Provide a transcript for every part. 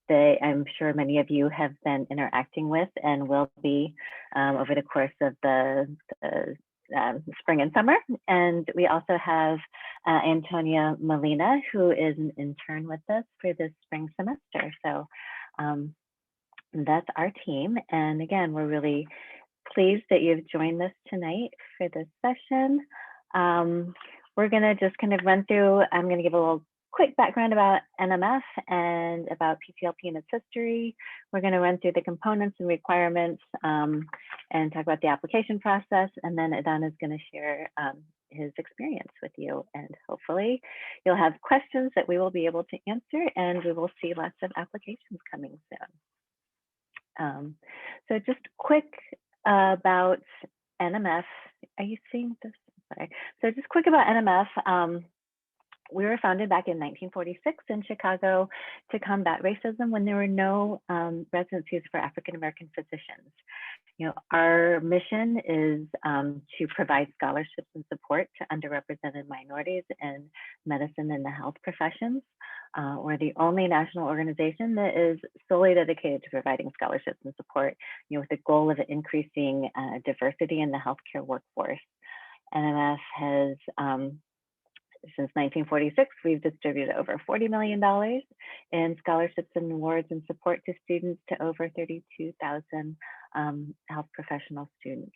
that I'm sure many of you have been interacting with and will be over the course of the spring and summer. And we also have Antonia Molina, who is an intern with us for this spring semester. So that's our team. And again, we're really pleased that you've joined us tonight for this session. We're gonna just kind of run through, I'm gonna give a little quick background about NMF and about PCLP and its history. We're gonna run through the components and requirements and talk about the application process. And then Adan is gonna share his experience with you. And hopefully you'll have questions that we will be able to answer, and we will see lots of applications coming soon. So just quick about NMF. Are you seeing this? Sorry. So just quick about NMF. We were founded back in 1946 in Chicago to combat racism when there were no residencies for African-American physicians. You know, our mission is to provide scholarships and support to underrepresented minorities in medicine and the health professions. We're the only national organization that is solely dedicated to providing scholarships and support, you know, with the goal of increasing diversity in the healthcare workforce. NMF has, since 1946, we've distributed over $40 million in scholarships and awards and support to students to over 32,000 health professional students.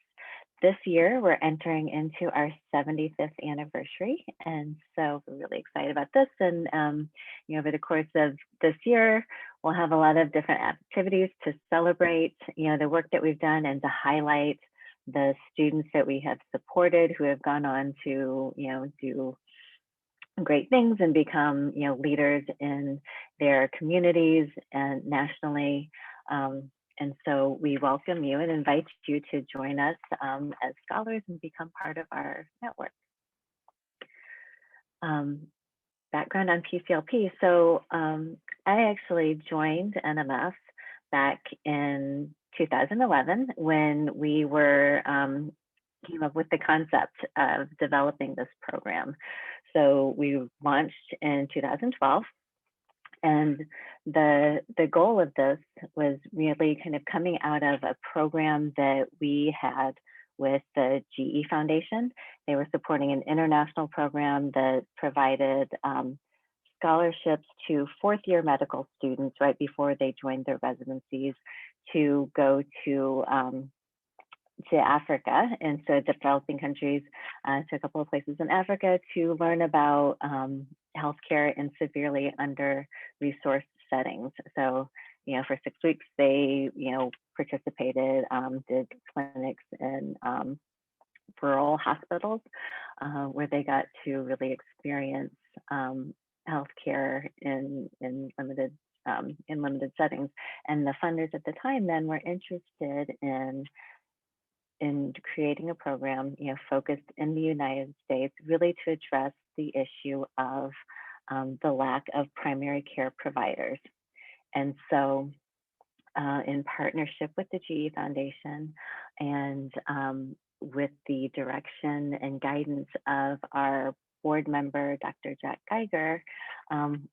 This year, we're entering into our 75th anniversary, and so we're really excited about this. And you know, over the course of this year, we'll have a lot of different activities to celebrate, you know, the work that we've done and to highlight the students that we have supported who have gone on to, you know, do great things and become, you know, leaders in their communities and nationally. And so we welcome you and invite you to join us as scholars and become part of our network. Background on PCLP. So I actually joined NMF back in 2011 when we were came up with the concept of developing this program. So we launched in 2012. And the goal of this was really kind of coming out of a program that we had with the GE Foundation. They were supporting an international program that provided scholarships to fourth-year medical students right before they joined their residencies to go to Africa, and so developing countries, to a couple of places in Africa to learn about healthcare in severely under-resourced settings. So, you know, for 6 weeks, they, you know, participated, did clinics in rural hospitals where they got to really experience healthcare in limited settings. And the funders at the time then were interested in creating a program, you know, focused in the United States, really to address the issue of the lack of primary care providers. And so in partnership with the GE Foundation and with the direction and guidance of our board member, Dr. Jack Geiger,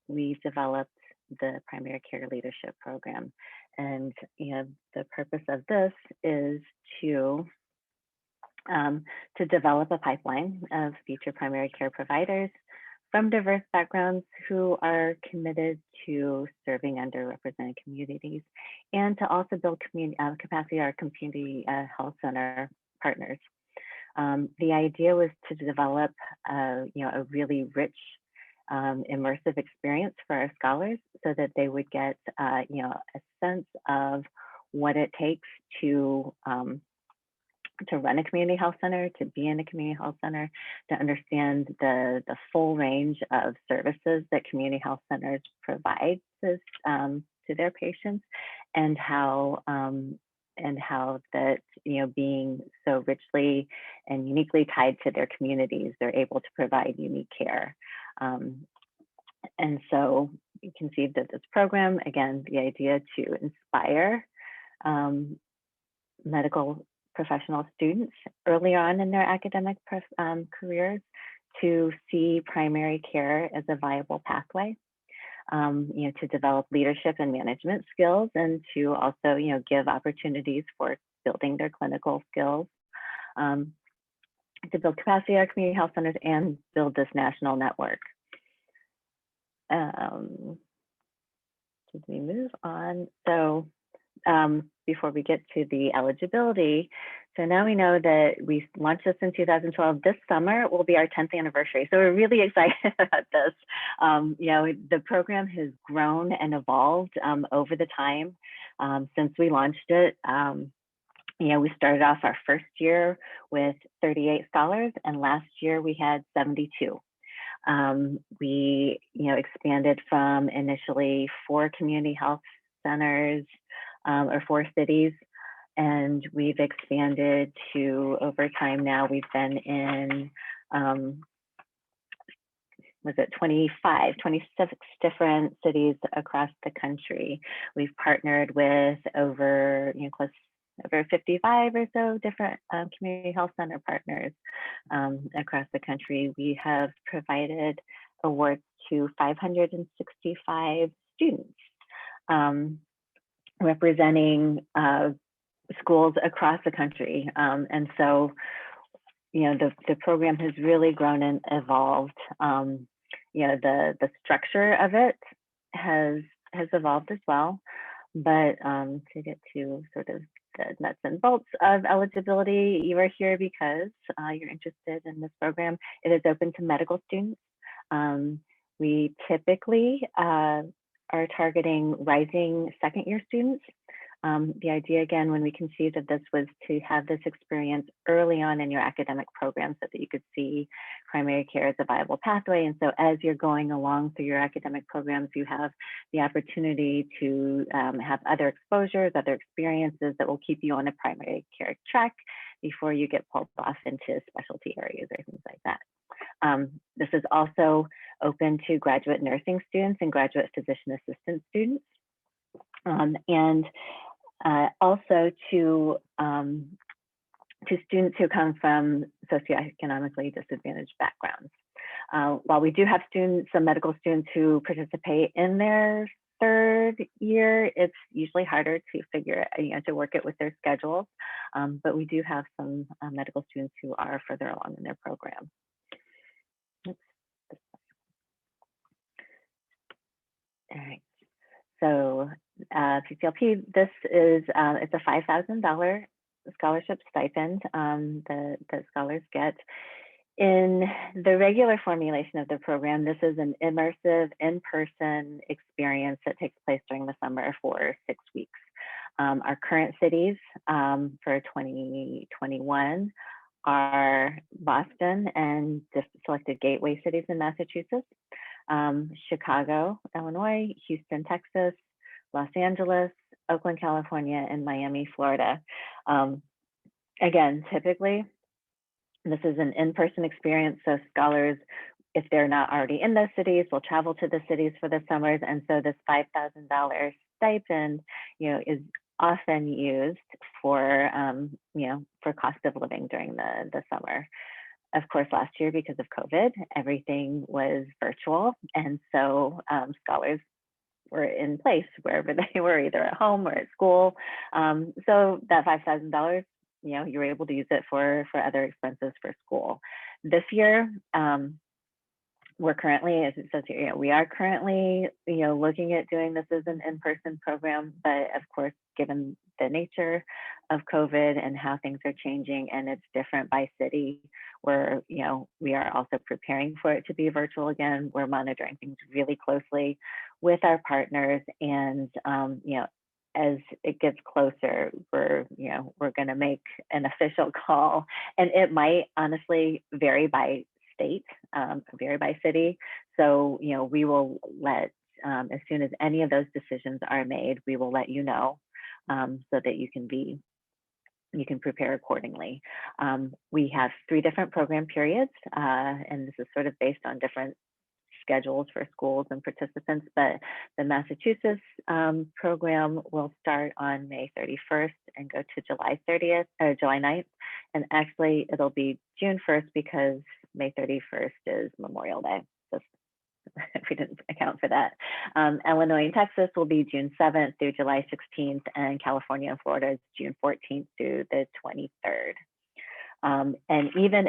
we developed the Primary Care Leadership Program. And, you know, the purpose of this is to develop a pipeline of future primary care providers from diverse backgrounds who are committed to serving underrepresented communities, and to also build capacity our community health center partners. The idea was to develop you know, a really rich immersive experience for our scholars so that they would get you know, a sense of what it takes to run a community health center, to be in a community health center, to understand the full range of services that community health centers provide to their patients, and how that, you know, being so richly and uniquely tied to their communities, they're able to provide unique care. And so you conceived of this program, again, the idea to inspire medical professional students early on in their academic careers to see primary care as a viable pathway, to develop leadership and management skills, and to also, give opportunities for building their clinical skills, to build capacity at our community health centers and build this national network. Should we move on? So before we get to the eligibility, so now we know that we launched this in 2012. This summer will be our 10th anniversary. So we're really excited about this. The program has grown and evolved over the time since we launched it. We started off our first year with 38 scholars, and last year we had 72. We, expanded from initially 4 community health centers or 4 cities, and we've expanded to, over time now, we've been in, 26 different cities across the country. We've partnered with over 55 or so different community health center partners across the country. We have provided awards to 565 students, representing schools across the country. And so, the program has really grown and evolved. The structure of it has evolved as well. But to get to sort of the nuts and bolts of eligibility, you are here because you're interested in this program. It is open to medical students. We typically are targeting rising second-year students. The idea, again, when we conceived of this, was to have this experience early on in your academic program so that you could see primary care as a viable pathway. And so as you're going along through your academic programs, you have the opportunity to have other exposures, other experiences that will keep you on a primary care track before you get pulled off into specialty areas or things like that. This is also open to graduate nursing students and graduate physician assistant students. And also to students who come from socioeconomically disadvantaged backgrounds. While we do have some medical students who participate in their 3rd year, it's usually harder to to work it with their schedules. But we do have some medical students who are further along in their program. All right. So PCLP, this is it's a $5,000 scholarship stipend that scholars get. In the regular formulation of the program, this is an immersive in-person experience that takes place during the summer for 6 weeks. Our current cities for 2021 are Boston and the selected gateway cities in Massachusetts, Chicago, Illinois, Houston, Texas, Los Angeles, Oakland, California, and Miami, Florida. Again, typically, this is an in-person experience, so scholars, if they're not already in those cities, will travel to the cities for the summers, and so this $5,000 stipend, is often used for, for cost of living during the summer. Of course, last year, because of COVID, everything was virtual, and so scholars were in place wherever they were, either at home or at school. So that $5,000, you were able to use it for other expenses for school. This year, we're currently, as it says here, we are currently, looking at doing this as an in-person program, but of course, given the nature of COVID and how things are changing, and it's different by city, we are also preparing for it to be virtual again. We're monitoring things really closely with our partners, and as it gets closer, we're going to make an official call, and it might honestly vary by state, vary by city. So, we will let, as soon as any of those decisions are made, we will let you know, so that you can prepare accordingly. We have 3 different program periods, and this is sort of based on different schedules for schools and participants, but the Massachusetts program will start on May 31st and go to July 30th or July 9th. And actually it'll be June 1st because May 31st is Memorial Day. So we didn't account for that. Illinois and Texas will be June 7th through July 16th, and California and Florida is June 14th through the 23rd. And even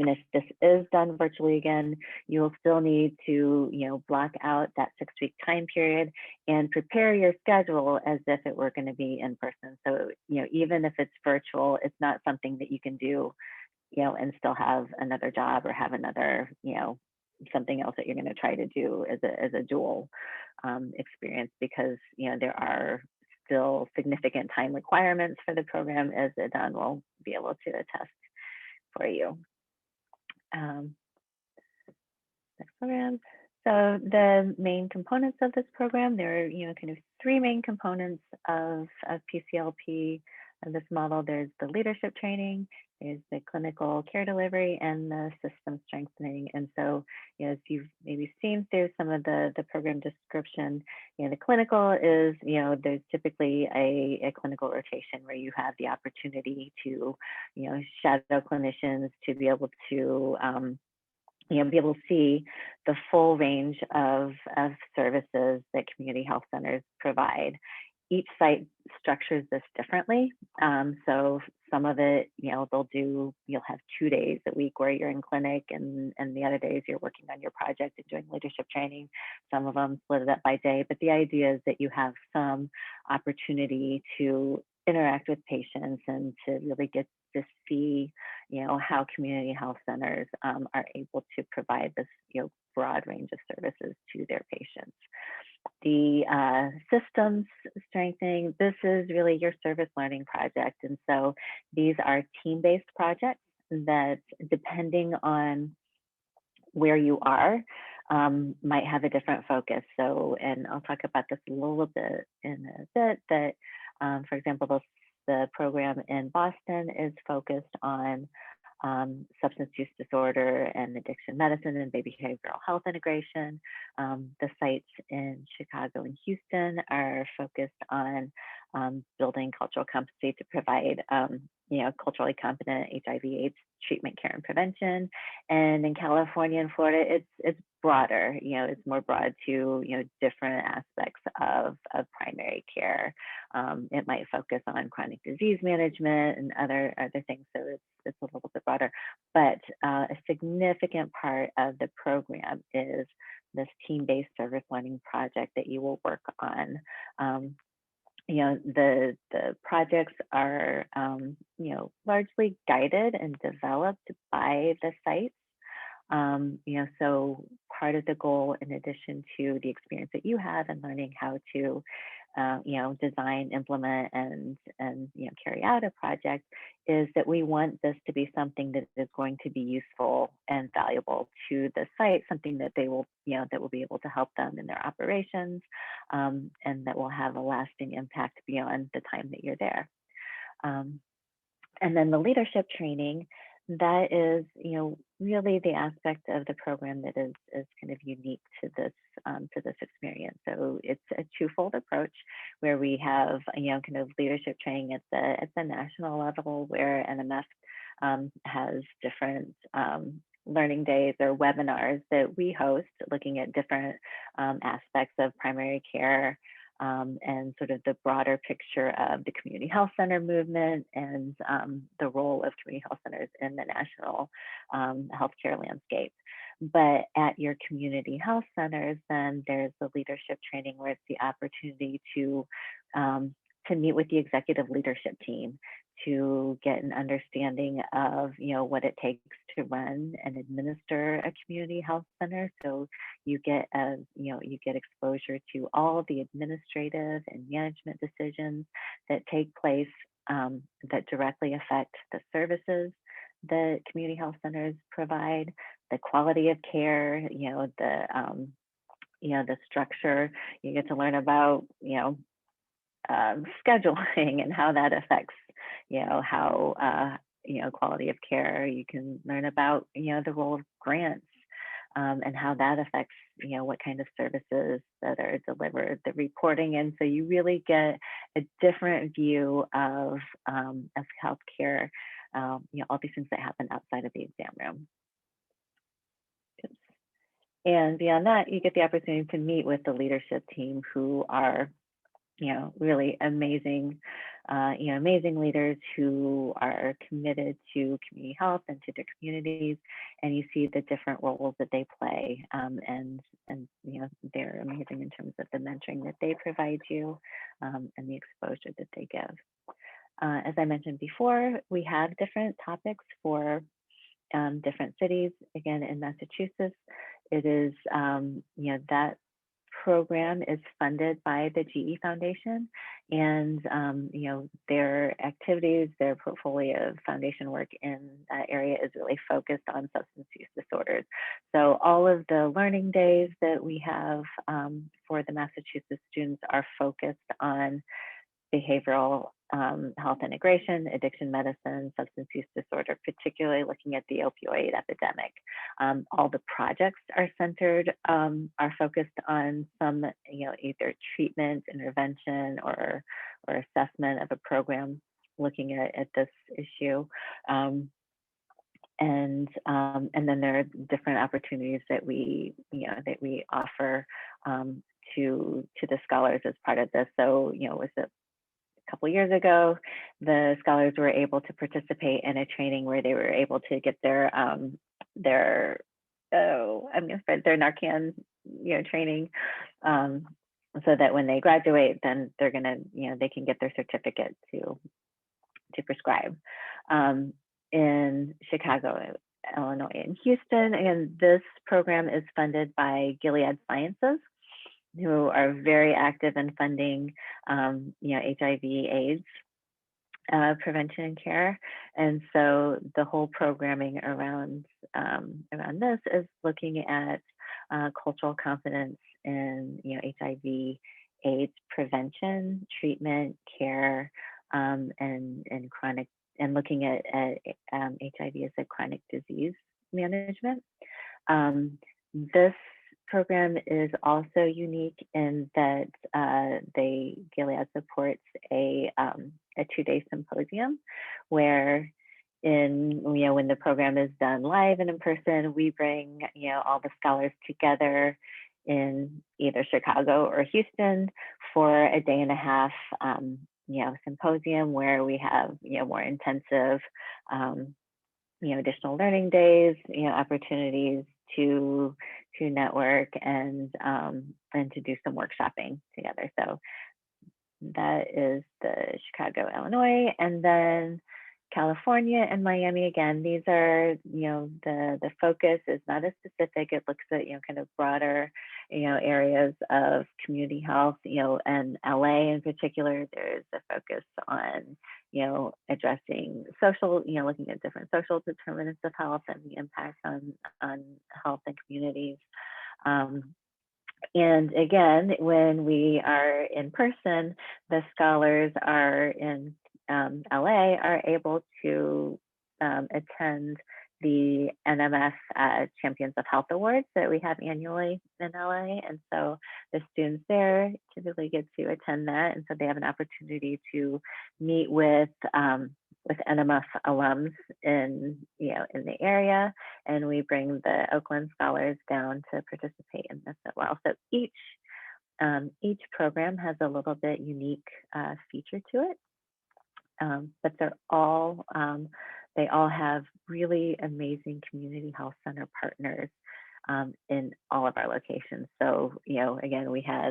if this is done virtually again, you will still need to, block out that 6-week time period and prepare your schedule as if it were going to be in person. So, even if it's virtual, it's not something that you can do, and still have another job or have another, something else that you're going to try to do as a dual experience, because, there are still significant time requirements for the program, as Don will be able to attest for you. Next program. So the main components of this program, there are kind of 3 main components of PCLP of this model. There's the leadership training, there's the clinical care delivery, and the system strengthening. And so, as you've maybe seen through some of the program description, the clinical is, there's typically a clinical rotation where you have the opportunity to, shadow clinicians, to be able to be able to see the full range of services that community health centers provide. Each site structures this differently. So some of it, you'll have 2 days a week where you're in clinic, and the other days you're working on your project and doing leadership training. Some of them split it up by day, but the idea is that you have some opportunity to interact with patients and to really get to see, how community health centers are able to provide this, broad range of services to their patients. The systems strengthening, this is really your service learning project. And so these are team-based projects that, depending on where you are, might have a different focus. So, and I'll talk about this a little bit in a bit, that, for example, the program in Boston is focused on substance use disorder and addiction medicine and behavioral health integration. The sites in Chicago and Houston are focused on building cultural competency to provide culturally competent HIV/AIDS treatment, care, and prevention. And in California and Florida, it's broader. It's more broad to different aspects of primary care. It might focus on chronic disease management and other things. So it's a little bit broader. But a significant part of the program is this team-based service learning project that you will work on. The projects are, largely guided and developed by the sites. So part of the goal, in addition to the experience that you have and learning how to, design, implement, and carry out a project, is that we want this to be something that is going to be useful and valuable to the site, something that they will, that will be able to help them in their operations, and that will have a lasting impact beyond the time that you're there. And then the leadership training, that is, really the aspect of the program that is kind of unique to this experience. So it's a twofold approach, where we have, kind of leadership training at the national level, where NMF has different learning days or webinars that we host, looking at different aspects of primary care, and sort of the broader picture of the community health center movement and the role of community health centers in the national healthcare landscape. But at your community health centers, then there's the leadership training, where it's the opportunity to meet with the executive leadership team, to get an understanding of what it takes to run and administer a community health center. So you get exposure to all the administrative and management decisions that take place, that directly affect the services that community health centers provide, the quality of care, the structure. You get to learn about scheduling and how that affects how quality of care. You can learn about the role of grants, and how that affects what kind of services that are delivered, the reporting. And so you really get a different view of healthcare, all these things that happen outside of the exam room. Oops. And beyond that, you get the opportunity to meet with the leadership team who are, really amazing, amazing leaders who are committed to community health and to their communities. And you see the different roles that they play, and they're amazing in terms of the mentoring that they provide you, and the exposure that they give. As I mentioned before, we have different topics for different cities. Again, in Massachusetts, it is, that program is funded by the GE Foundation, and their activities, their portfolio of foundation work in that area is really focused on substance use disorders. So all of the learning days that we have for the Massachusetts students are focused on behavioral health integration, addiction medicine, substance use disorder, particularly looking at the opioid epidemic. All the projects are centered, are focused on some, either treatment, intervention, or assessment of a program looking at this issue. And then there are different opportunities that we offer to the scholars as part of this. So, was it couple years ago, the scholars were able to participate in a training where they were able to get their Narcan training, so that when they graduate, then they're gonna they can get their certificate to prescribe. In Chicago, Illinois, and Houston, and this program is funded by Gilead Sciences, who are very active in funding, HIV/AIDS prevention and care. And so the whole programming around this is looking at cultural competence in HIV/AIDS prevention, treatment, care, and chronic, and looking at HIV as a chronic disease management. This program is also unique in that Gilead supports a 2-day symposium where when the program is done live and in person, we bring all the scholars together in either Chicago or Houston for a day and a half symposium where we have more intensive additional learning days, opportunities to network and to do some workshopping together. So that is the Chicago, Illinois, and then California and Miami. Again, these are the focus is not as specific. It looks at kind of broader areas of community health. And LA in particular, there's a focus on addressing social, looking at different social determinants of health and the impact on health and communities. And again, when we are in person, the scholars are in LA are able to attend the NMF Champions of Health Awards that we have annually in LA. And so the students there typically get to attend that. And so they have an opportunity to meet with NMF alums in the area. And we bring the Oakland scholars down to participate in this as well. So each program has a little bit unique feature to it. But they all have really amazing community health center partners in all of our locations. So, again,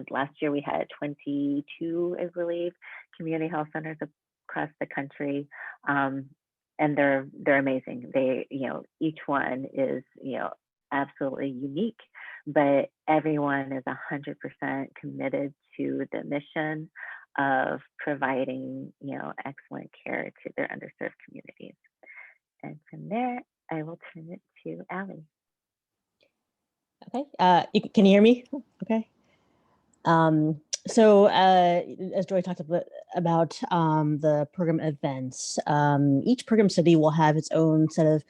last year we had 22, I believe, community health centers across the country. And they're amazing. They, each one is, absolutely unique, but everyone is 100% committed to the mission of providing, excellent care to their underserved communities. And from there, I will turn it to Allie. Okay, can you hear me? Okay. So as Joy talked about the program events, each program city will have its own set of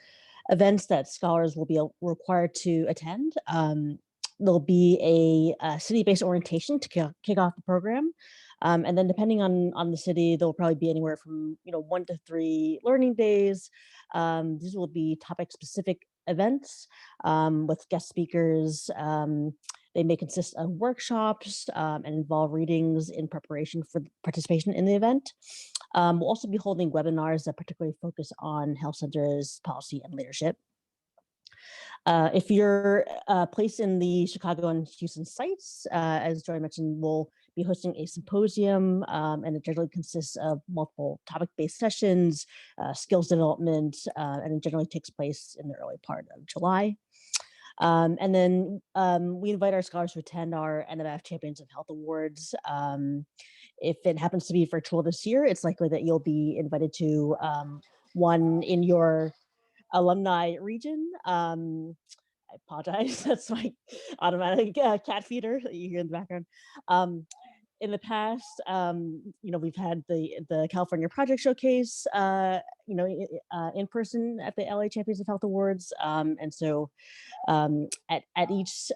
events that scholars will be required to attend. There'll be a city-based orientation to kick off the program. And then depending on the city, there'll probably be anywhere from 1 to 3 learning days. These will be topic-specific events with guest speakers. They may consist of workshops and involve readings in preparation for participation in the event. We'll also be holding webinars that particularly focus on health centers, policy, and leadership. If you're placed in the Chicago and Houston sites, as Joy mentioned, we'll be hosting a symposium, and it generally consists of multiple topic-based sessions, skills development, and it generally takes place in the early part of July. And then we invite our scholars to attend our NMF Champions of Health Awards. If it happens to be virtual this year, it's likely that you'll be invited to one in your alumni region. I apologize. That's my automatic cat feeder that you hear in the background. In the past, we've had the California Project Showcase, in person at the LA Champions of Health Awards. And so at each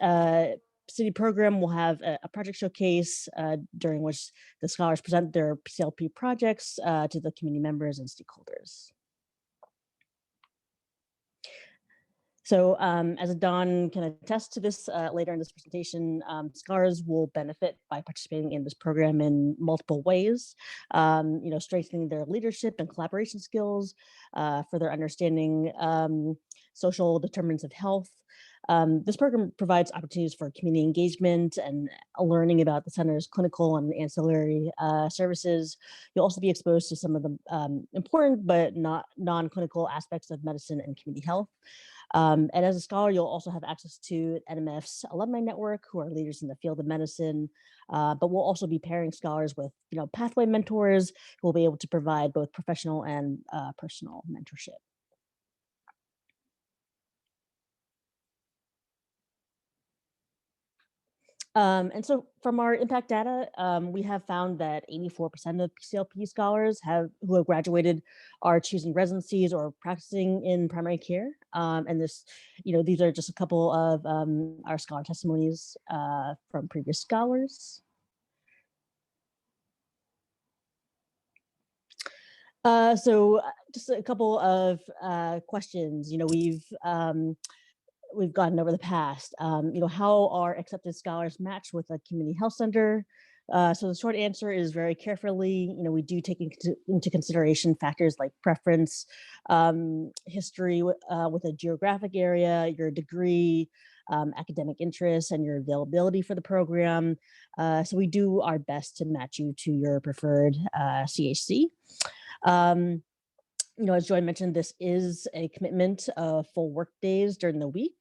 city program, we'll have a project showcase during which the scholars present their PCLP projects to the community members and stakeholders. So as Don can attest to this later in this presentation, scholars will benefit by participating in this program in multiple ways, strengthening their leadership and collaboration skills, further understanding social determinants of health. This program provides opportunities for community engagement and learning about the center's clinical and ancillary services. You'll also be exposed to some of the important but not non-clinical aspects of medicine and community health. And as a scholar, you'll also have access to NMF's alumni network, who are leaders in the field of medicine. But we'll also be pairing scholars with, pathway mentors who will be able to provide both professional and personal mentorship. And so from our impact data, we have found that 84% of PCLP scholars who have graduated are choosing residencies or practicing in primary care. And this, these are just a couple of our scholar testimonies from previous scholars. So just a couple of questions. We've gotten over the past. How are accepted scholars matched with a community health center? So the short answer is very carefully. We do take into consideration factors like preference, history with a geographic area, your degree, academic interests, and your availability for the program. So we do our best to match you to your preferred CHC. As Joy mentioned, this is a commitment of full work days during the week,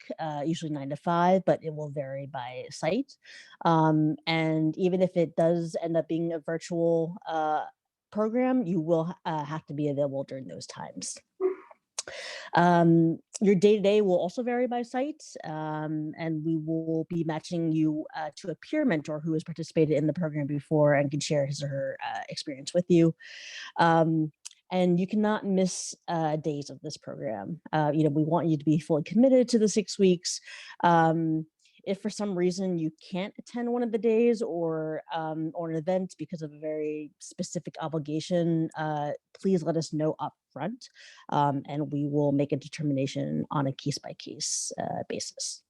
usually 9 to 5, but it will vary by site. And even if it does end up being a virtual program, you will have to be available during those times. Your day-to-day will also vary by site, and we will be matching you to a peer mentor who has participated in the program before and can share his or her experience with you. And you cannot miss days of this program. We want you to be fully committed to the 6 weeks. If for some reason you can't attend one of the days or an event because of a very specific obligation, please let us know up front, and we will make a determination on a case-by-case basis.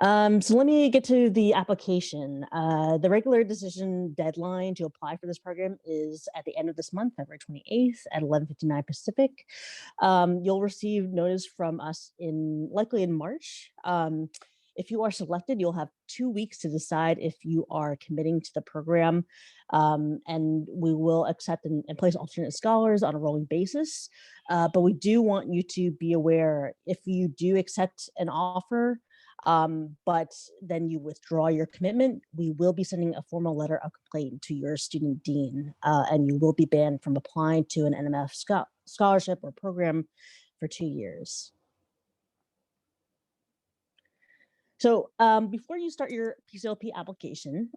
So let me get to the application. The regular decision deadline to apply for this program is at the end of this month, February 28th at 11:59 Pacific. You'll receive notice from us likely in March. If you are selected, you'll have 2 weeks to decide if you are committing to the program, and we will accept and place alternate scholars on a rolling basis. But we do want you to be aware if you do accept an offer, but then you withdraw your commitment, we will be sending a formal letter of complaint to your student dean, and you will be banned from applying to an NMF scholarship or program for 2 years. So before you start your PCLP application,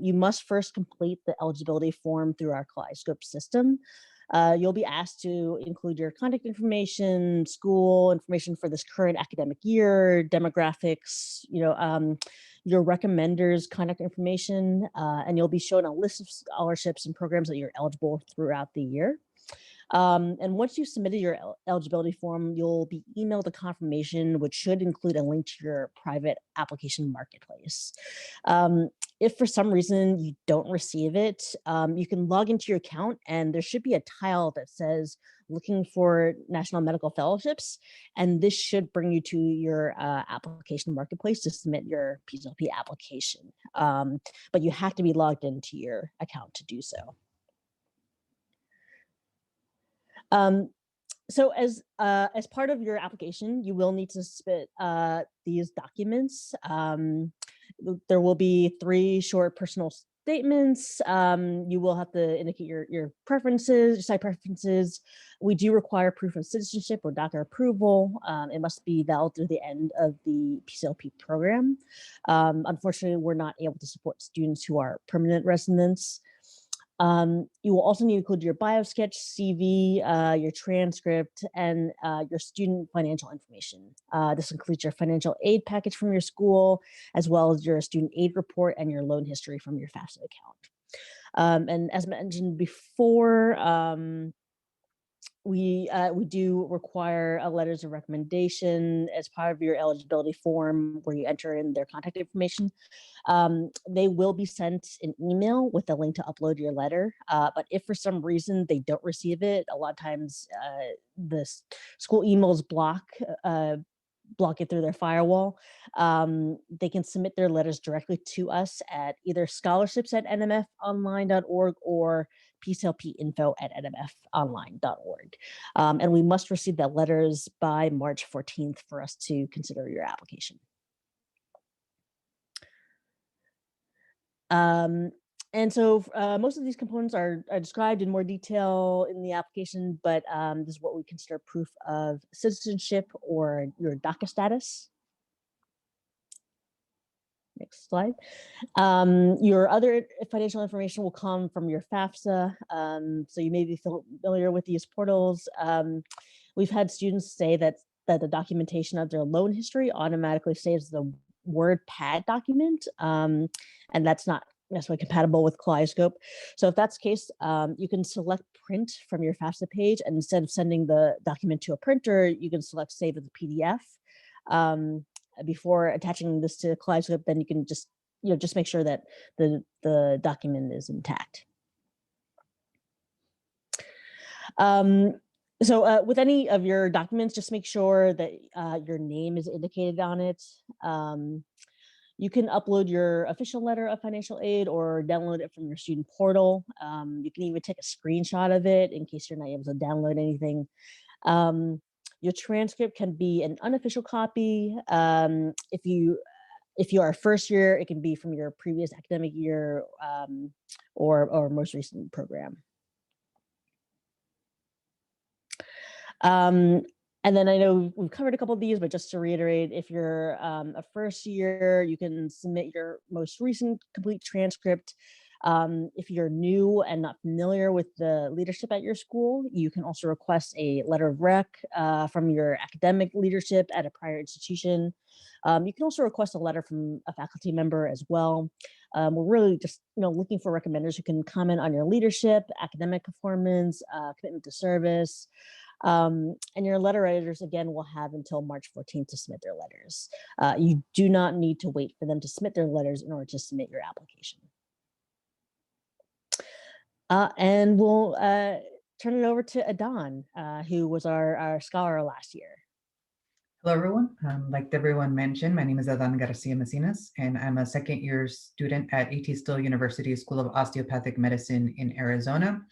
you must first complete the eligibility form through our Kaleidoscope system. You'll be asked to include your contact information, school information for this current academic year, demographics, your recommenders' contact information, and you'll be shown a list of scholarships and programs that you're eligible throughout the year. And once you've submitted your eligibility form, you'll be emailed a confirmation, which should include a link to your private application marketplace. If for some reason you don't receive it, you can log into your account and there should be a tile that says looking for national medical fellowships. And this should bring you to your application marketplace to submit your PCLP application. But you have to be logged into your account to do so. So as part of your application, you will need to submit these documents. There will be 3 short personal statements. You will have to indicate your preferences, your site preferences. We do require proof of citizenship or DACA approval. It must be valid through the end of the PCLP program. Unfortunately, we're not able to support students who are permanent residents. You will also need to include your bio sketch, CV, your transcript, and your student financial information. This includes your financial aid package from your school, as well as your student aid report and your loan history from your FAFSA account. And as mentioned before, we do require letters of recommendation as part of your eligibility form where you enter in their contact information. They will be sent an email with a link to upload your letter. But if for some reason they don't receive it, a lot of times the school emails block it through their firewall. They can submit their letters directly to us at either scholarships@nmfonline.org or PCLPinfo@nmfonline.org. And we must receive that letters by March 14th for us to consider your application. And so most of these components are described in more detail in the application, but this is what we consider proof of citizenship or your DACA status. Next slide. Your other financial information will come from your FAFSA. So you may be familiar with these portals. We've had students say that the documentation of their loan history automatically saves the Word pad document, and that's not necessarily compatible with Kaleidoscope. So if that's the case, you can select print from your FAFSA page, and instead of sending the document to a printer, you can select save as a PDF. Before attaching this to Kaleidoscope, then you can just make sure that the document is intact. So with any of your documents, just make sure that your name is indicated on it. You can upload your official letter of financial aid or download it from your student portal. You can even take a screenshot of it in case you're not able to download anything. Your transcript can be an unofficial copy. If you are first year, it can be from your previous academic year or most recent program. And then I know we've covered a couple of these, but just to reiterate, if you're a first year, you can submit your most recent complete transcript. If you're new and not familiar with the leadership at your school, you can also request a letter of rec from your academic leadership at a prior institution. You can also request a letter from a faculty member as well. We're really just looking for recommenders who can comment on your leadership, academic performance, commitment to service. And your letter writers, again, will have until March 14th to submit their letters. You do not need to wait for them to submit their letters in order to submit your application. And we'll turn it over to Adan, who was our scholar last year. Hello, everyone. Like everyone mentioned, my name is Adan Garcia Mesinas, and I'm a second-year student at A.T. Still University School of Osteopathic Medicine in Arizona.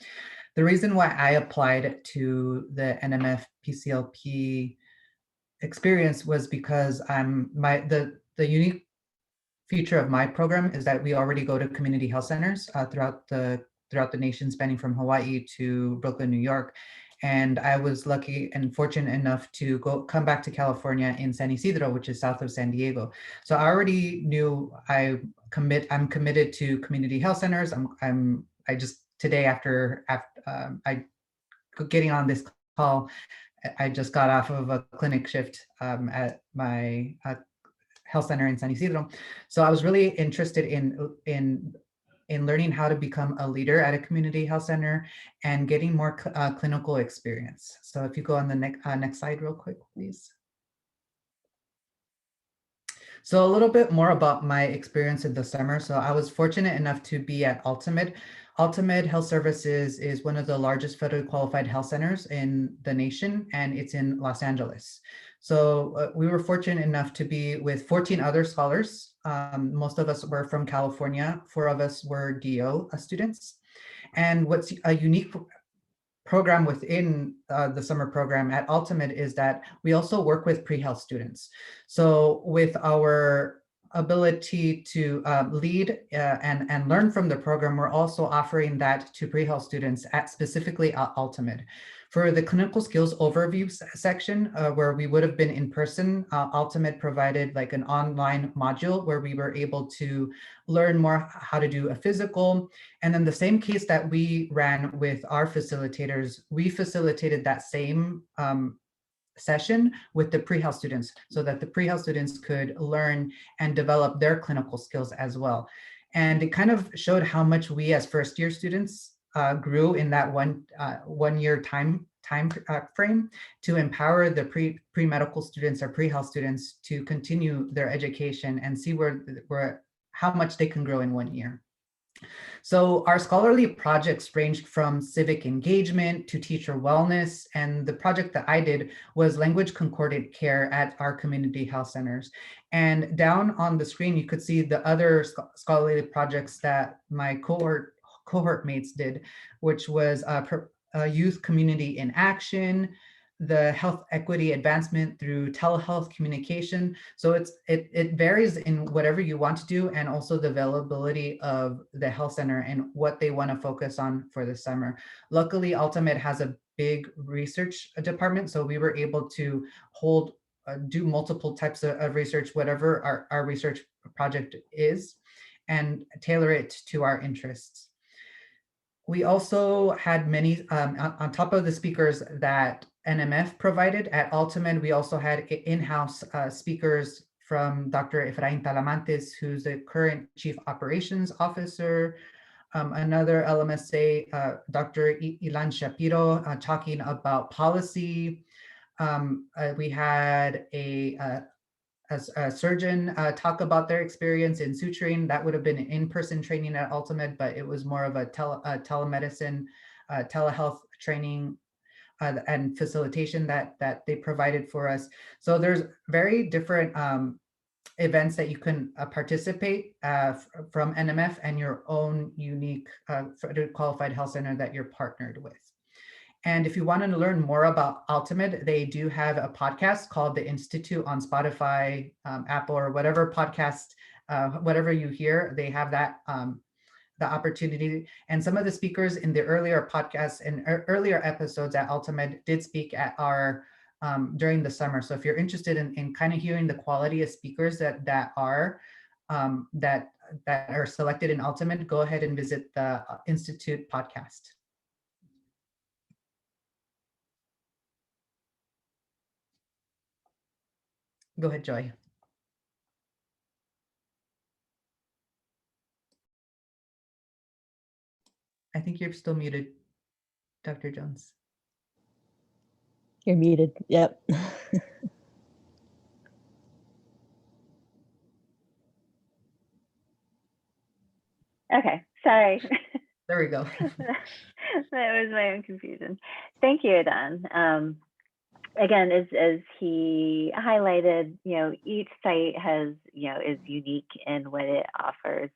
The reason why I applied to the NMF PCLP experience was because the unique feature of my program is that we already go to community health centers throughout the nation, spanning from Hawaii to Brooklyn, New York. And I was lucky and fortunate enough to come back to California in San Isidro, which is south of San Diego. So I already knew I'm committed to community health centers. I just today after getting on this call, I just got off of a clinic shift at my health center in San Isidro. So I was really interested in in learning how to become a leader at a community health center and getting more clinical experience. So if you go on the next slide real quick, please. So a little bit more about my experience in the summer. So I was fortunate enough to be at Ultimate. Ultimate Health Services is one of the largest federally qualified health centers in the nation, and it's in Los Angeles. So we were fortunate enough to be with 14 other scholars. Most of us were from California. 4 of us were DO students. And what's a unique program within the summer program at Ultimate is that we also work with pre-health students. So with our ability to lead and learn from the program, we're also offering that to pre-health students at specifically at Ultimate. For the clinical skills overview section, where we would have been in person, Ultimate provided like an online module where we were able to learn more how to do a physical. And then the same case that we ran with our facilitators, we facilitated that same session with the pre-health students so that the pre-health students could learn and develop their clinical skills as well. And it kind of showed how much we as first year students grew in that one year time frame to empower the pre-medical students or pre-health students to continue their education and see how much they can grow in 1 year. So our scholarly projects ranged from civic engagement to teacher wellness. And the project that I did was language concordant care at our community health centers. And down on the screen, you could see the other scholarly projects that my cohort mates did, which was youth community in action, the health equity advancement through telehealth communication. So it varies in whatever you want to do, and also the availability of the health center and what they want to focus on for the summer. Luckily, Ultimate has a big research department, so we were able to do multiple types of research, whatever our research project is, and tailor it to our interests. We also had many, on top of the speakers that NMF provided at Ultimate, we also had in-house speakers from Dr. Efrain Talamantes, who's the current Chief Operations Officer, another LMSA, Dr. Ilan Shapiro, talking about policy. We had a surgeon talk about their experience in suturing. That would have been an in-person training at Ultimate, but it was more of a telemedicine, telehealth training and facilitation that they provided for us. So there's very different events that you can participate from NMF and your own unique qualified health center that you're partnered with. And if you want to learn more about Ultimate, they do have a podcast called The Institute on Spotify, Apple, or whatever podcast, whatever you hear, they have that the opportunity. And some of the speakers in the earlier podcasts and earlier episodes at Ultimate did speak at our during the summer. So if you're interested in kind of hearing the quality of speakers that are selected in Ultimate, go ahead and visit the Institute podcast. Go ahead, Joy. I think you're still muted, Dr. Jones. You're muted. Yep. Okay, sorry. There we go. That was my own confusion. Thank you, Adan. Again, as he highlighted, each site has, is unique in what it offers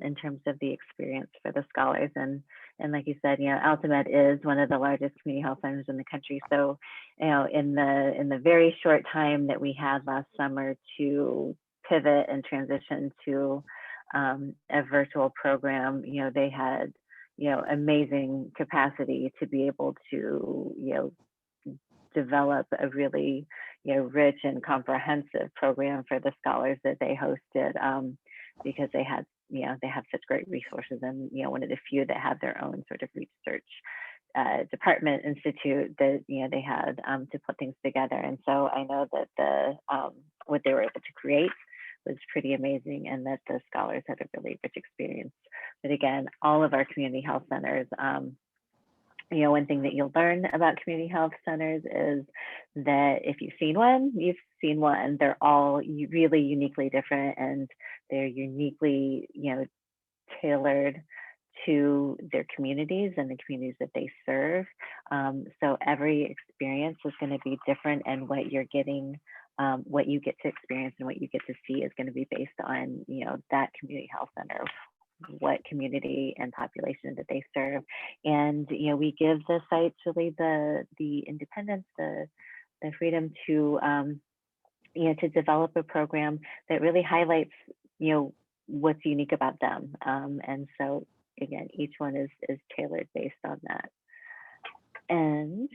in terms of the experience for the scholars. And like you said, Ultimate is one of the largest community health centers in the country. So, in the very short time that we had last summer to pivot and transition to a virtual program, they had, amazing capacity to be able to, develop a really, rich and comprehensive program for the scholars that they hosted, because they had, they have such great resources, and one of the few that have their own sort of research department institute that they had to put things together. And so I know that what they were able to create was pretty amazing, and that the scholars had a really rich experience. But again, all of our community health centers, one thing that you'll learn about community health centers is that if you've seen one, you've seen one. They're all really uniquely different, and they're uniquely, tailored to their communities and the communities that they serve. So every experience is going to be different, and what you're getting, what you get to experience and what you get to see is going to be based on, that community health center, what community and population that they serve. And, we give the sites really the independence, the freedom to, to develop a program that really highlights, what's unique about them. And so again, each one is tailored based on that. And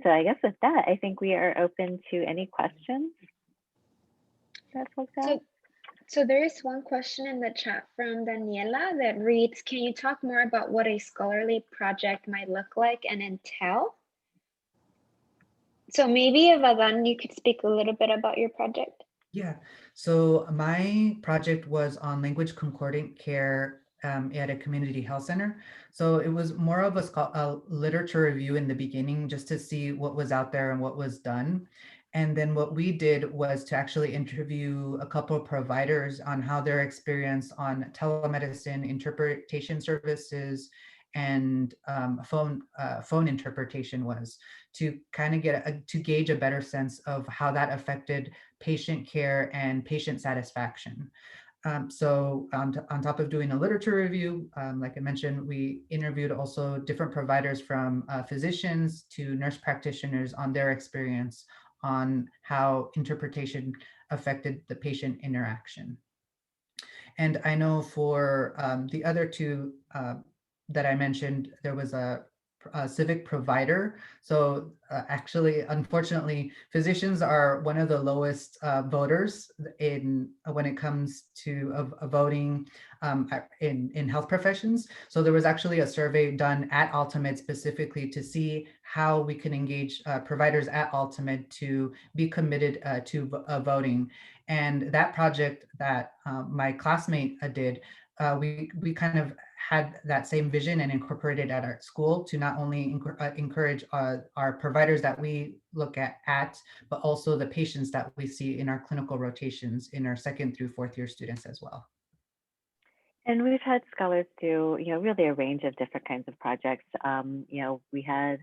so I guess with that, I think we are open to any questions that folks have. So there is one question in the chat from Daniela that reads, can you talk more about what a scholarly project might look like and entail? So maybe Vadan, you could speak a little bit about your project. Yeah, so my project was on language concordant care at a community health center. So it was more of a literature review in the beginning, just to see what was out there and what was done. And then what we did was to actually interview a couple of providers on how their experience on telemedicine, interpretation services, and phone interpretation was, to kind of to gauge a better sense of how that affected patient care and patient satisfaction. So on top of doing a literature review, like I mentioned, we interviewed also different providers, from physicians to nurse practitioners, on their experience on how interpretation affected the patient interaction. And I know for the other two that I mentioned, there was a civic provider. So actually, unfortunately, physicians are one of the lowest voters when it comes to voting in health professions. So there was actually a survey done at Ultimate specifically to see how we can engage providers at Ultimate to be committed to voting. And that project that my classmate did, we kind of had that same vision and incorporated at our school to not only encourage our providers that we look at, but also the patients that we see in our clinical rotations in our 2nd through 4th year students as well. And we've had scholars do, really a range of different kinds of projects. We had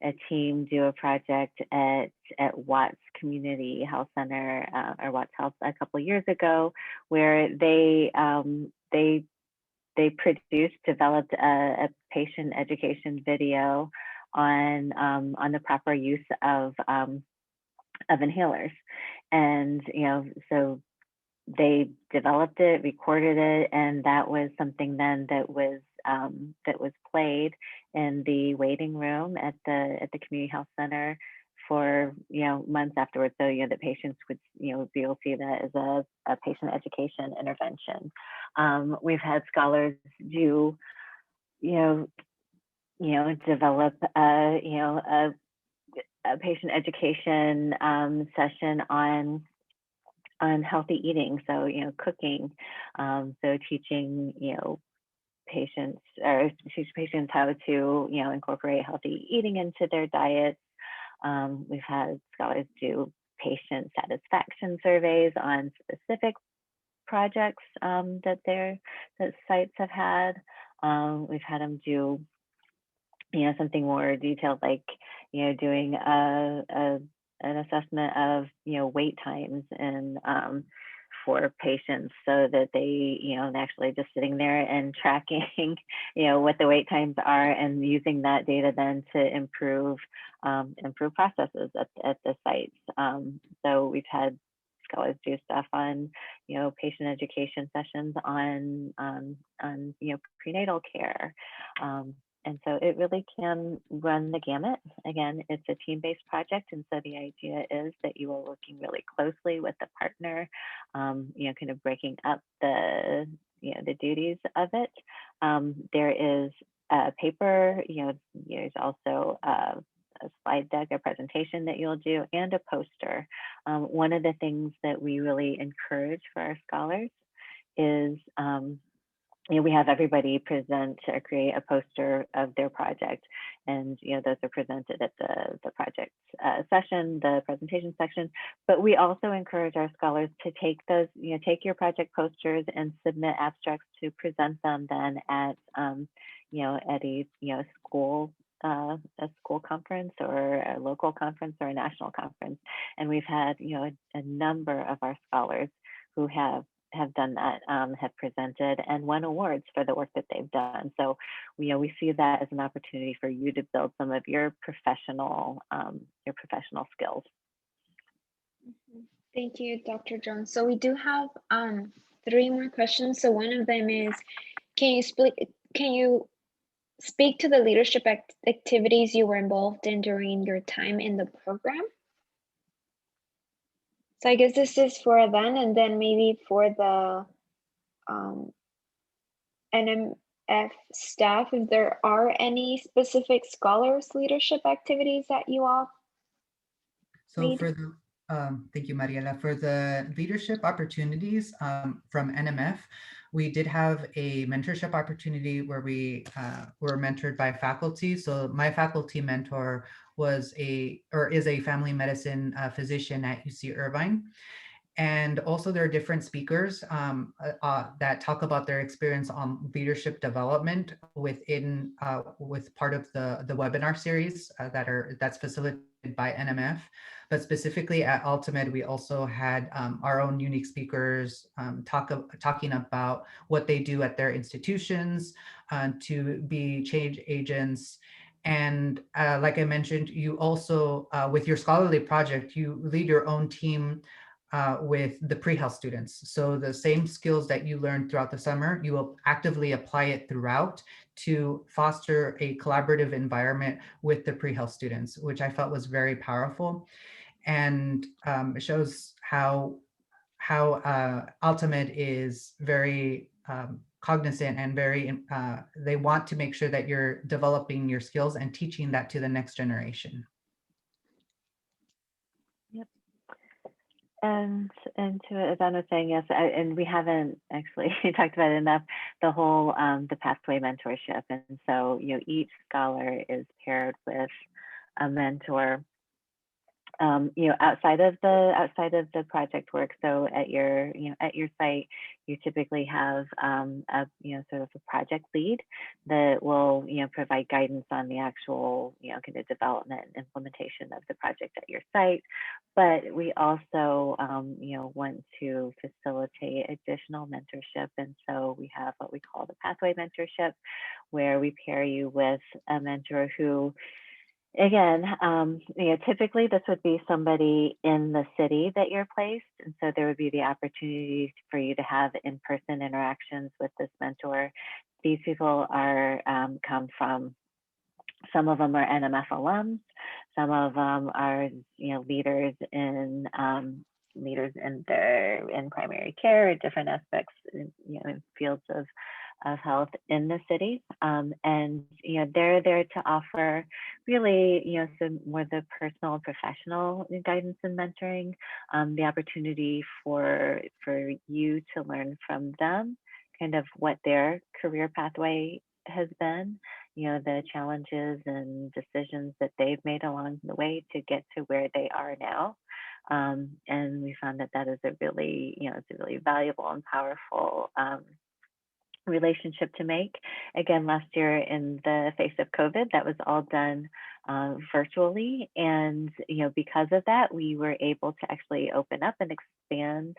a team do a project at Watts Community Health Center, or Watts Health, a couple of years ago, where they developed a patient education video on the proper use of inhalers. And, so they developed it, recorded it, and that was something then that was played in the waiting room at the community health center for months afterwards. So the patients would be able to see that as a patient education intervention. We've had scholars do develop a patient education session on healthy eating, so cooking, so teaching patients how to incorporate healthy eating into their diets. We've had scholars do patient satisfaction surveys on specific projects that sites have had. We've had them do something more detailed, like doing an assessment of wait times and for patients, so that they actually just sitting there and tracking what the wait times are, and using that data then to improve processes at the sites. So we've had scholars do stuff on patient education sessions on prenatal care. And so it really can run the gamut. Again, it's a team-based project, and so the idea is that you are working really closely with the partner, kind of breaking up the duties of it. There is a paper, there's also a slide deck, a presentation that you'll do, and a poster. One of the things that we really encourage for our scholars is we have everybody present or create a poster of their project, and those are presented at the project session, the presentation section. But we also encourage our scholars to take those, take your project posters and submit abstracts to present them then at at a school conference or a local conference or a national conference. And we've had a number of our scholars who have done that, have presented and won awards for the work that they've done. So we see that as an opportunity for you to build some of your professional skills. Thank you, Dr. Jones. So we do have 3 more questions. So one of them is, can you speak to the leadership activities you were involved in during your time in the program? So I guess this is for then, and then maybe for the NMF staff, if there are any specific scholars leadership activities that you all So for the thank you, Mariela. For the leadership opportunities from NMF, we did have a mentorship opportunity where we were mentored by faculty. So my faculty mentor is a family medicine physician at UC Irvine. And also there are different speakers that talk about their experience on leadership development with part of the webinar series that's facilitated by NMF. But specifically at Ultimate, we also had our own unique speakers talking about what they do at their institutions to be change agents. And like I mentioned, you also, with your scholarly project, you lead your own team with the pre-health students. So the same skills that you learned throughout the summer, you will actively apply it throughout to foster a collaborative environment with the pre-health students, which I felt was very powerful. And it shows how Ultimate is very cognizant and very, they want to make sure that you're developing your skills and teaching that to the next generation. And to as Anna was saying, yes, and we haven't actually talked about it enough, the whole the pathway mentorship. And so each scholar is paired with a mentor outside of the project work. So at your site, you typically have sort of a project lead that will provide guidance on the actual kind of development and implementation of the project at your site. But we also want to facilitate additional mentorship, and so we have what we call the pathway mentorship, where we pair you with a mentor who, again, typically this would be somebody in the city that you're placed. And so there would be the opportunity for you to have in-person interactions with this mentor. These people are come from, some of them are NMF alums, some of them are leaders in primary care, different aspects, in fields of health in the city, and they're there to offer really some more the personal and professional guidance and mentoring, the opportunity for you to learn from them kind of what their career pathway has been, the challenges and decisions that they've made along the way to get to where they are now. And we found that is a really it's a really valuable and powerful relationship to make. Again, last year in the face of COVID, that was all done virtually. And, because of that, we were able to actually open up and expand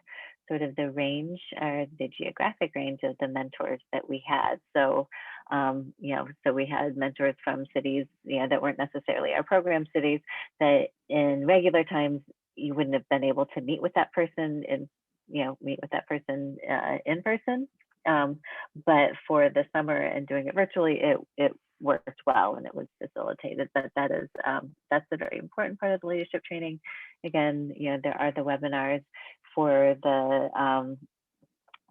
sort of the range or the geographic range of the mentors that we had. So, so we had mentors from cities, that weren't necessarily our program cities, that in regular times, you wouldn't have been able to meet with that person in person. But for the summer and doing it virtually, it worked well and it was facilitated. But that's a very important part of the leadership training. Again, there are the webinars for the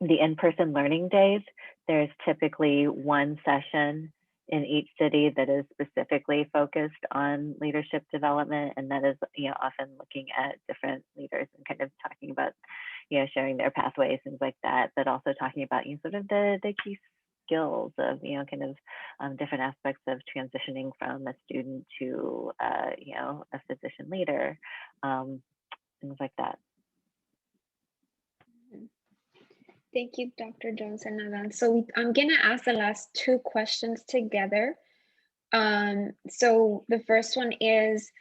in-person learning days. There's typically one session in each city that is specifically focused on leadership development, and that is, often looking at different leaders and kind of talking about, sharing their pathways, things like that, but also talking about, sort of the key skills of, kind of different aspects of transitioning from a student to, a physician leader, things like that. Thank you, Dr. Jones and Nadan. So I'm gonna ask the last two questions together. So the first one is,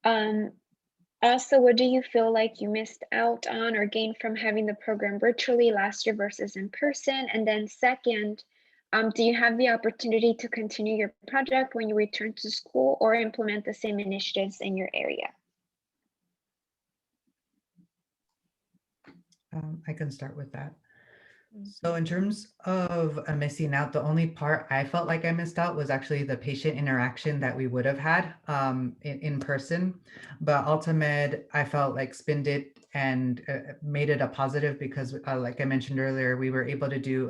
also, what do you feel like you missed out on or gained from having the program virtually last year versus in person? And then second, do you have the opportunity to continue your project when you return to school or implement the same initiatives in your area? I can start with that. So in terms of missing out, the only part I felt like I missed out was actually the patient interaction that we would have had in person. But Ultimed, I felt like spinned it and made it a positive because like I mentioned earlier, we were able to do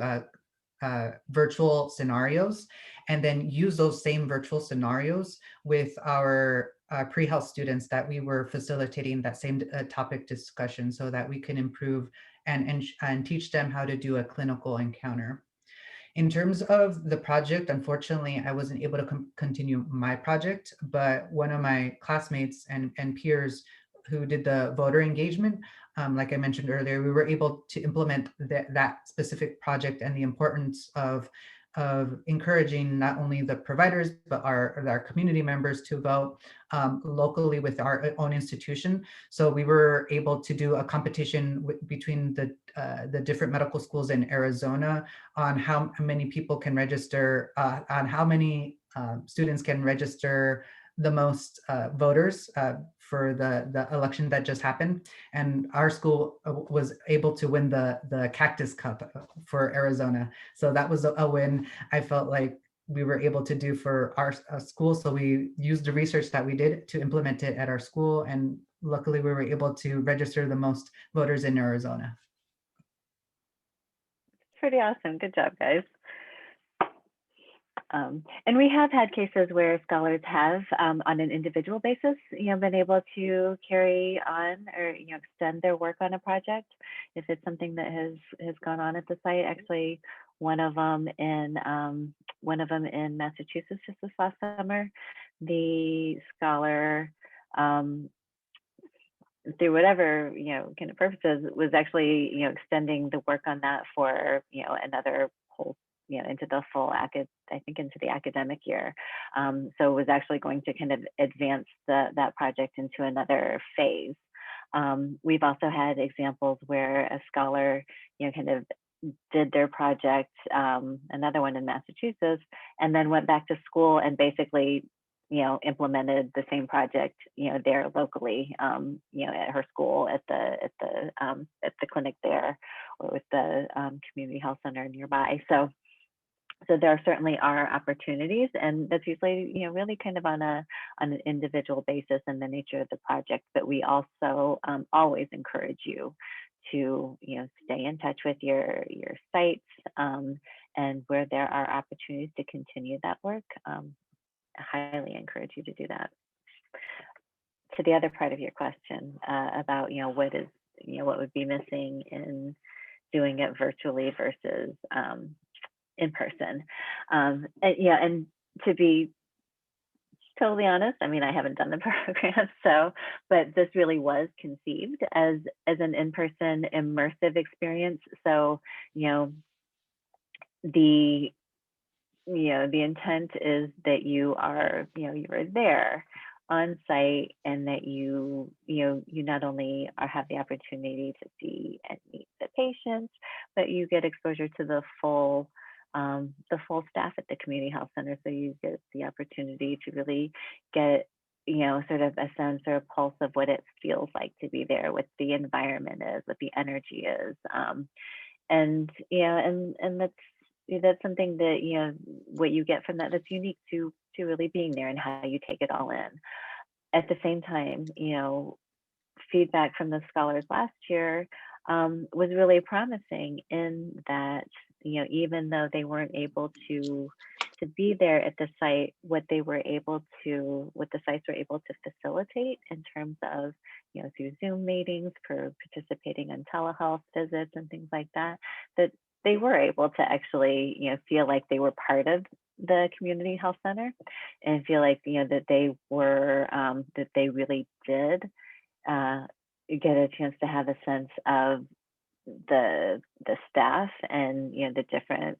virtual scenarios and then use those same virtual scenarios with our pre-health students that we were facilitating that same topic discussion so that we can improve and teach them how to do a clinical encounter. In terms of the project, unfortunately, I wasn't able to continue my project, but one of my classmates and peers who did the voter engagement, like I mentioned earlier, we were able to implement that specific project and the importance of encouraging not only the providers, but our community members to vote locally with our own institution. So we were able to do a competition between the different medical schools in Arizona on how many people can register, on how many students can register the most voters for the election that just happened. And our school was able to win the Cactus Cup for Arizona. So that was a win I felt like we were able to do for our school. So we used the research that we did to implement it at our school. And luckily we were able to register the most voters in Arizona. Pretty awesome. Good job, guys. And we have had cases where scholars have, on an individual basis, been able to carry on or extend their work on a project if it's something that has gone on at the site. Actually, one of them in Massachusetts just this last summer, the scholar, through whatever kind of purposes, was actually extending the work on that for another whole into the full into the academic year. So it was actually going to kind of advance that project into another phase. We've also had examples where a scholar, kind of did their project, another one in Massachusetts, and then went back to school and basically, implemented the same project, there locally, at her school, at the clinic there, or with the community health center nearby. So there certainly are opportunities, and that's usually, really kind of on an individual basis and the nature of the project. But we also always encourage you to, stay in touch with your sites, and where there are opportunities to continue that work, I highly encourage you to do that. To the other part of your question about, what would be missing in doing it virtually versus in person. And to be totally honest, I mean, I haven't done the program, but this really was conceived as an in-person immersive experience. So, the intent is that you are there on site, and that you not only have the opportunity to see and meet the patients, but you get exposure to the full staff at the community health center. So you get the opportunity to really get, sort of a sense or a pulse of what it feels like to be there, what the environment is, what the energy is. And that's something that, what you get from that's unique to really being there and how you take it all in. At the same time, feedback from the scholars last year was really promising in that, even though they weren't able to to be there at the site, what the sites were able to facilitate in terms of, through Zoom meetings, for participating in telehealth visits and things like that, that they were able to actually, feel like they were part of the community health center and feel like, that they were, that they really did get a chance to have a sense of the staff and the different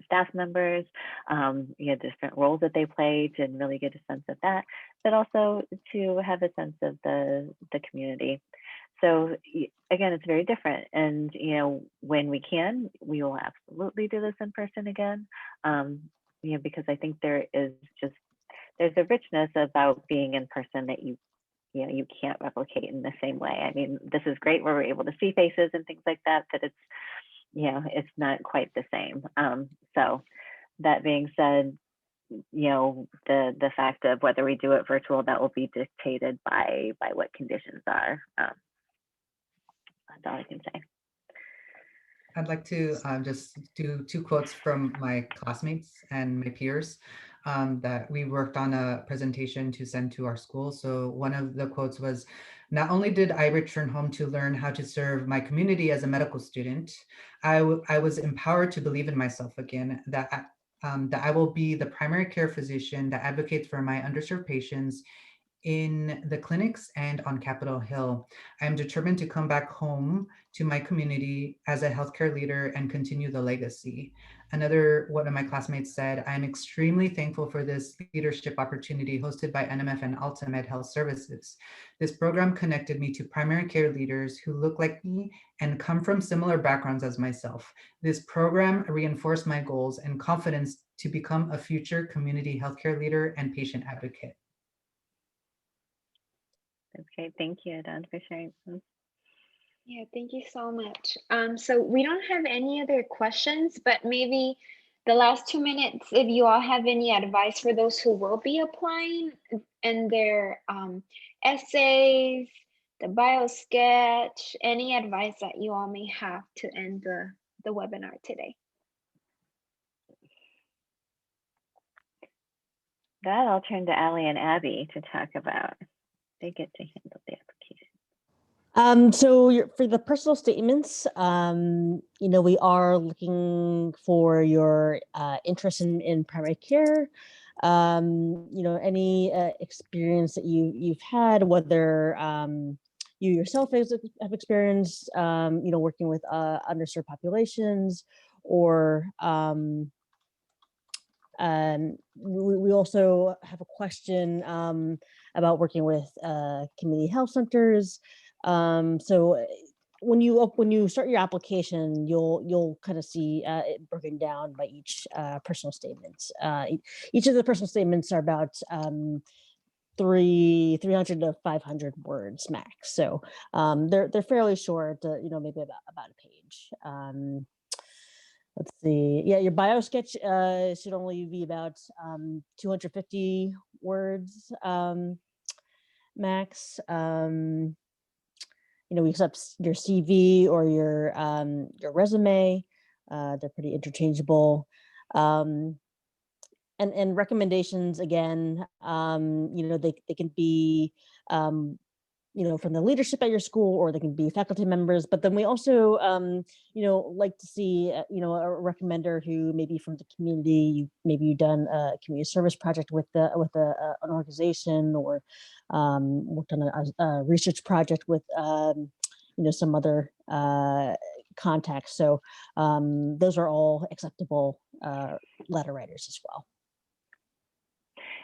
staff members, different roles that they played, and really get a sense of that, but also to have a sense of the community. So again, it's very different, and when we can, we will absolutely do this in person again, because I think there's a richness about being in person that you can't replicate in the same way. I mean, this is great where we're able to see faces and things like that, but it's it's not quite the same. So that being said, the fact of whether we do it virtual, that will be dictated by what conditions are. That's all I can say. I'd like to just do 2 quotes from my classmates and my peers that we worked on a presentation to send to our school. So one of the quotes was, "Not only did I return home to learn how to serve my community as a medical student, I was empowered to believe in myself again, that I will be the primary care physician that advocates for my underserved patients in the clinics and on Capitol Hill. I am determined to come back home to my community as a healthcare leader and continue the legacy." Another one of my classmates said, "I am extremely thankful for this leadership opportunity hosted by NMF and Ultimate Health Services. This program connected me to primary care leaders who look like me and come from similar backgrounds as myself. This program reinforced my goals and confidence to become a future community healthcare leader and patient advocate." That's great. Thank you, Don, for sharing. Yeah, thank you so much. So we don't have any other questions, but maybe the last 2 minutes, if you all have any advice for those who will be applying and their essays, the bio sketch, any advice that you all may have to end the webinar today. That I'll turn to Allie and Abby to talk about. They get to handle the application. So for the personal statements, we are looking for your interest in primary care, any experience that you've had, whether you yourself have experienced, working with underserved populations, or we also have a question about working with community health centers. So when you start your application, you'll kind of see it broken down by each personal statement. Each of the personal statements are about 300 to 500 words max. So they're fairly short, maybe about a page. Let's see. Yeah, your bio sketch should only be about 250 words max. We accept your CV or your resume. They're pretty interchangeable. And recommendations, again, they can be from the leadership at your school, or they can be faculty members. But then we also, like to see, a recommender who maybe from the community. Maybe you've done a community service project with an organization, or worked on a research project with, some other contacts. So those are all acceptable letter writers as well.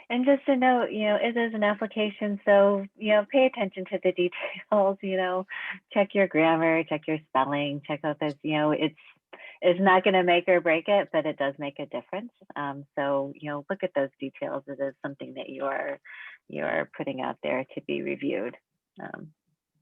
And just to note, it is an application, so, pay attention to the details, check your grammar, check your spelling, check out this, it's not going to make or break it, but it does make a difference. So, look at those details. It is something that you're putting out there to be reviewed.